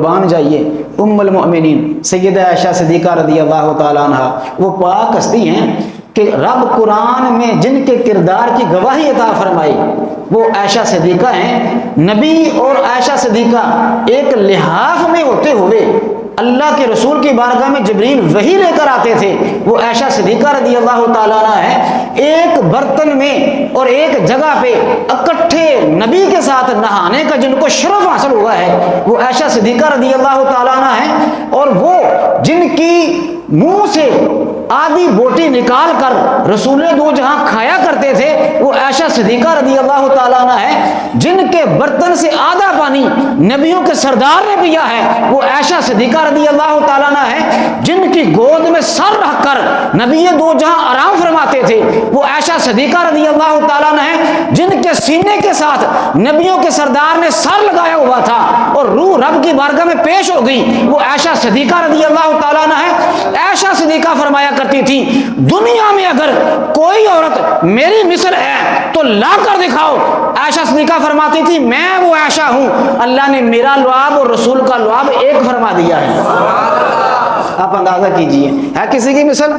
قربان جائیے، ام المؤمنین سیدہ عائشہ صدیقہ رضی اللہ تعالیٰ عنہ، وہ پاک ہستی ہیں کہ رب قرآن میں جن کے کردار کی گواہی عطا فرمائی وہ عائشہ صدیقہ ہیں۔ نبی اور عائشہ صدیقہ ایک لحاف میں ہوتے ہوئے اللہ کے رسول کی بارگاہ میں جبریل وحی لے کر آتے تھے، وہ عائشہ صدیقہ رضی اللہ تعالیٰ عنہ ہے۔ ایک برتن میں اور ایک جگہ پہ اکٹھے نبی کے ساتھ نہانے کا جن کو شرف حاصل ہوا ہے وہ عائشہ صدیقہ رضی اللہ تعالیٰ عنہ ہے، اور وہ جن کی منہ سے آدھی بوٹی نکال کر رسول دو جہاں کھایا کرتے تھے وہ عائشہ صدیقہ رضی اللہ تعالیٰ عنہ ہے۔ جن کے برتن سے آدھا پانی نبیوں کے سردار نے پیا ہے وہ عائشہ صدیقہ رضی اللہ تعالیٰ عنہ ہے۔ جن کی گود میں سر رکھ کر نبی دو جہاں آرام فرماتے تھے وہ عائشہ صدیقہ رضی اللہ تعالیٰ عنہ ہے۔ جن کے سینے کے ساتھ نبیوں کے سردار نے سر لگایا ہوا تھا اور روح رب کی بارگاہ میں پیش ہو گئی وہ عائشہ صدیقہ رضی اللہ تعالیٰ عنہ ہے۔ عائشہ صدیقہ فرمایا کرتی تھی دنیا میں اگر کوئی عورت میری مثل ہے تو لا کر دکھاؤ۔ عائشہ صدیقہ فرماتی تھی میں وہ عائشہ ہوں، اللہ نے میرا لعاب اور رسول کا لعاب ایک فرما دیا ہے۔ آپ اندازہ کیجئے ہے کسی کی مثل؟